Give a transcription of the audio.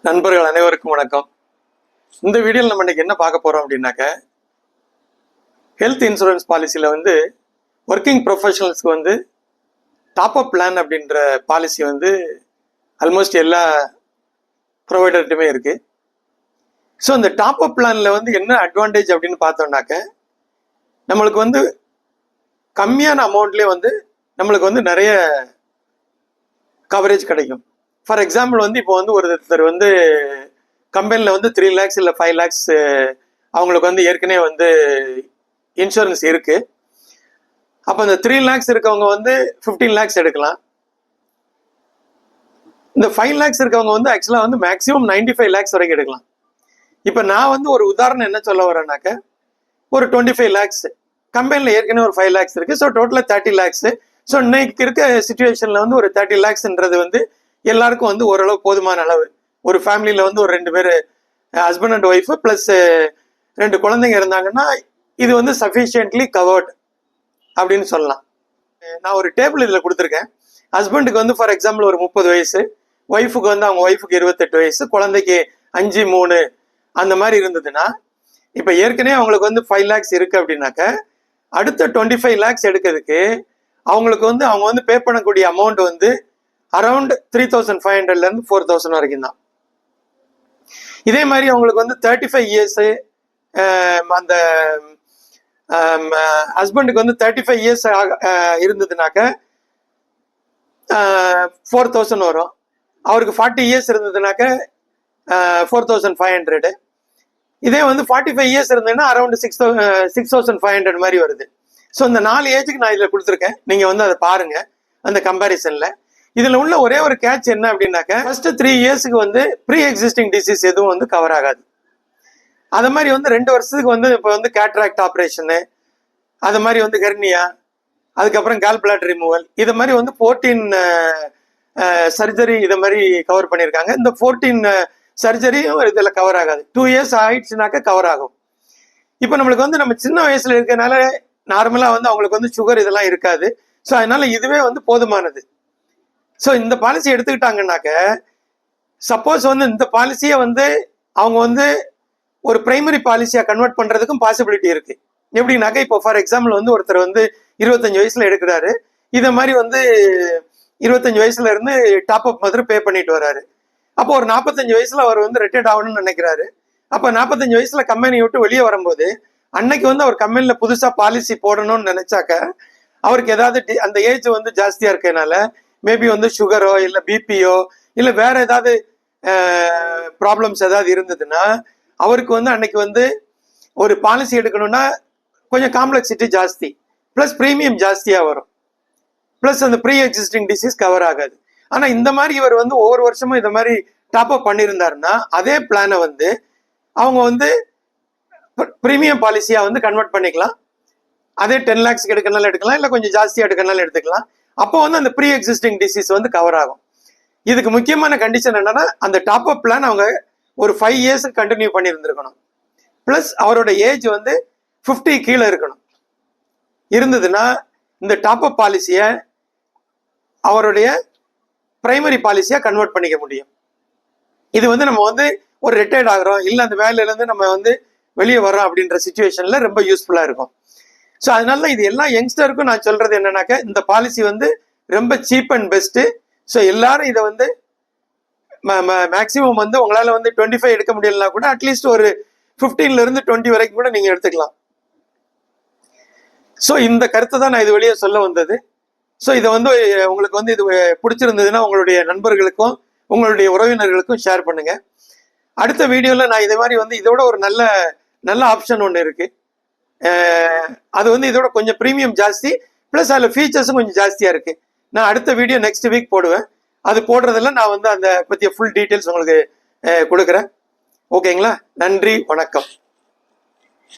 நண்பர்கள் அனைவருக்கும் வணக்கம். இந்த வீடியோவில் நம்ம இன்னைக்கு என்ன பார்க்க போறோம் அப்படின்னாக்க, ஹெல்த் இன்சூரன்ஸ் பாலிசியில் ஒர்க்கிங் ப்ரொஃபஷனல்ஸ்க்கு டாப் அப் பிளான் அப்படின்ற பாலிசி ஆல்மோஸ்ட் எல்லா ப்ரொவைடர்ட்டுமே இருக்கு. ஸோ இந்த டாப் அப் பிளானில் என்ன அட்வான்டேஜ் அப்படின்னு பார்த்தோம்னாக்க, நம்மளுக்கு கம்மியான அமௌண்ட்லேயே நம்மளுக்கு நிறைய கவரேஜ் கிடைக்கும். ஃபார் எக்ஸாம்பிள் இப்போ ஒருத்தர் கம்பெனியில் 3 lakhs இல்லை 5 lakhs அவங்களுக்கு ஏற்கனவே இன்சூரன்ஸ் இருக்கு. அப்போ இந்த 3 lakhs இருக்கவங்க 15 lakhs எடுக்கலாம். இந்த 5 lakhs இருக்கவங்க ஆக்சுவலாக மேக்ஸிமம் 95 lakhs வரைக்கும் எடுக்கலாம். இப்போ நான் ஒரு உதாரணம் என்ன சொல்ல வரேன்னாக்க, ஒரு 25 lakhs கம்பெனியில் ஏற்கனவே ஒரு 5 lakhs இருக்கு. ஸோ டோட்டலாக 30 lakhs. ஸோ இன்னைக்கு இருக்க சுச்சுவேஷனில் ஒரு 30 lakhsன்றது எல்லாருக்கும் ஓரளவு போதுமான அளவு. ஒரு ஃபேமிலியில் ஒரு 2 பேர் ஹஸ்பண்ட் அண்ட் ஒய்ஃபு ப்ளஸ் 2 குழந்தைங்க இருந்தாங்கன்னா இது சஃபிஷியன்ட்லி கவர்டு அப்படின்னு சொல்லலாம். நான் ஒரு டேபிள் இதில் கொடுத்துருக்கேன். ஹஸ்பண்டுக்கு ஃபார் எக்ஸாம்பிள் ஒரு 30 வயசு, ஒய்ஃபுக்கு அவங்க ஒய்ஃபுக்கு 28 வயசு, குழந்தைக்கு 5, 3 அந்த மாதிரி இருந்ததுன்னா, இப்போ ஏற்கனவே அவங்களுக்கு 5 lakhs இருக்கு அப்படின்னாக்க, அடுத்த 25 lakhs எடுக்கிறதுக்கு அவங்களுக்கு அவங்க பே பண்ணக்கூடிய அமௌண்ட் அரௌண்ட் 3,500 4,000 வரைக்கும் தான். இதே மாதிரி அவங்களுக்கு 35 years அந்த ஹஸ்பண்டுக்கு 35 years இருந்ததுனாக்க 4,000 வரும். அவருக்கு 40 years இருந்ததுனாக்க 4,500. இதே 45 years இருந்ததுன்னா அரௌண்ட் 6,500 மாதிரி வருது. ஸோ இந்த 4 ஏஜுக்கு நான் இதில் கொடுத்துருக்கேன். நீங்கள் அதை பாருங்க அந்த கம்பேரிசனில். இதுல உள்ள ஒரே ஒரு கேட்ச் என்ன அப்படின்னாக்க, ஃபர்ஸ்ட் 3 yearsக்கு ப்ரீ எக்ஸிஸ்டிங் டிசீஸ் எதுவும் கவர் ஆகாது. அது மாதிரி 2 வருஷத்துக்கு இப்போ கேட்ராக்ட் ஆப்ரேஷனு, அது மாதிரி ஹெர்னியா, அதுக்கப்புறம் கால் பிளாட் ரிமூவல், இது மாதிரி 14 சர்ஜரி இதை மாதிரி கவர் பண்ணியிருக்காங்க. இந்த 14 சர்ஜரியும் இதில் கவர் ஆகாது. 2 years ஆயிடுச்சுனாக்க கவர் ஆகும். இப்போ நம்மளுக்கு நம்ம சின்ன வயசுல இருக்கிறதுனால நார்மலாக அவங்களுக்கு சுகர் இதெல்லாம் இருக்காது. ஸோ அதனால இதுவே போதுமானது. ஸோ இந்த பாலிசி எடுத்துக்கிட்டாங்கன்னாக்க, சப்போஸ் இந்த பாலிசியை அவங்க ஒரு பிரைமரி பாலிசியா கன்வெர்ட் பண்றதுக்கும் பாசிபிலிட்டி இருக்கு. எப்படின்னாக்க, இப்போ ஃபார் எக்ஸாம்பிள் ஒருத்தர் 25 வயசுல எடுக்கிறாரு. இதை மாதிரி 25 வயசுல இருந்து டாப் அப் மாதிரி பே பண்ணிட்டு வர்றாரு. அப்போ ஒரு 45 வயசுல அவர் ரிட்டையர்ட் ஆகணும்னு நினைக்கிறாரு. அப்போ 45 வயசுல கம்பெனி விட்டு வெளியே வரும்போது, அன்னைக்கு அவர் கம்பெனில புதுசா பாலிசி போடணும்னு நினைச்சாக்க, அவருக்கு ஏதாவது அந்த ஏஜ் ஜாஸ்தியா இருக்கனால மேபி சுகரோ இல்லை பிபியோ இல்லை வேற ஏதாவது ப்ராப்ளம்ஸ் ஏதாவது இருந்ததுன்னா, அவருக்கு அன்னைக்கு ஒரு பாலிசி எடுக்கணும்னா கொஞ்சம் காம்ப்ளெக்சிட்டி ஜாஸ்தி, ப்ளஸ் ப்ரீமியம் ஜாஸ்தியாக வரும், ப்ளஸ் அந்த ப்ரீ எக்ஸிஸ்டிங் டிசீஸ் கவர் ஆகாது. ஆனால் இந்த மாதிரி இவர் ஒவ்வொரு வருஷமும் இந்த மாதிரி டாப் அப் பண்ணியிருந்தாருன்னா, அதே பிளானை அவங்க ப்ரீமியம் பாலிசியாக கன்வெர்ட் பண்ணிக்கலாம். அதே 10 lakhs எடுக்கனாலும் எடுக்கலாம், இல்லை கொஞ்சம் ஜாஸ்தியாக எடுக்கனாலும் எடுத்துக்கலாம். அப்போ அந்த ப்ரீ எக்ஸிஸ்டிங் டிசீஸ் கவர் ஆகும். இதுக்கு முக்கியமான கண்டிஷன் என்னன்னா, அந்த டாப் அப் பிளான் அவங்க ஒரு 5 years கண்டினியூ பண்ணியிருந்திருக்கணும். பிளஸ் அவரோட ஏஜ் 50 கீழே இருக்கணும். இருந்ததுன்னா இந்த டாப் அப் பாலிசியை அவருடைய பிரைமரி பாலிசியா கன்வெர்ட் பண்ணிக்க முடியும். இது நம்ம ஒரு ரிட்டையர்ட் ஆகிறோம், இல்லை அந்த வேலையிலேருந்து நம்ம வெளியே வரோம் அப்படின்ற சுச்சுவேஷன்ல ரொம்ப யூஸ்ஃபுல்லா இருக்கும். ஸோ அதனால இது எல்லா யங்ஸ்டருக்கும் நான் சொல்றது என்னன்னாக்க, இந்த பாலிசி ரொம்ப சீப் அண்ட் பெஸ்ட். ஸோ எல்லாரும் இதை மேக்சிமம் உங்களால 25 எடுக்க முடியலனா கூட அட்லீஸ்ட் ஒரு 15ல இருந்து 20 வரைக்கும் கூட நீங்க எடுத்துக்கலாம். ஸோ இந்த கருத்தை தான் நான் இது வெளியே சொல்ல வந்தது. ஸோ இதை உங்களுக்கு இது பிடிச்சிருந்ததுன்னா உங்களுடைய நண்பர்களுக்கும் உங்களுடைய உறவினர்களுக்கும் ஷேர் பண்ணுங்க. அடுத்த வீடியோல நான் இதே மாதிரி இதோட ஒரு நல்ல ஆப்ஷன் ஒன்று இருக்கு. அது இதோட கொஞ்சம் ப்ரீமியம் ஜாஸ்தி, பிளஸ் அதில் ஃபீச்சர்ஸும் கொஞ்சம் ஜாஸ்தியா இருக்கு. நான் அடுத்த வீடியோ நெக்ஸ்ட் வீக் போடுவேன். அது போடுறதுல நான் அந்த பற்றிய ஃபுல் டீட்டெயில்ஸ் உங்களுக்கு கொடுக்குறேன். ஓகேங்களா? நன்றி, வணக்கம்.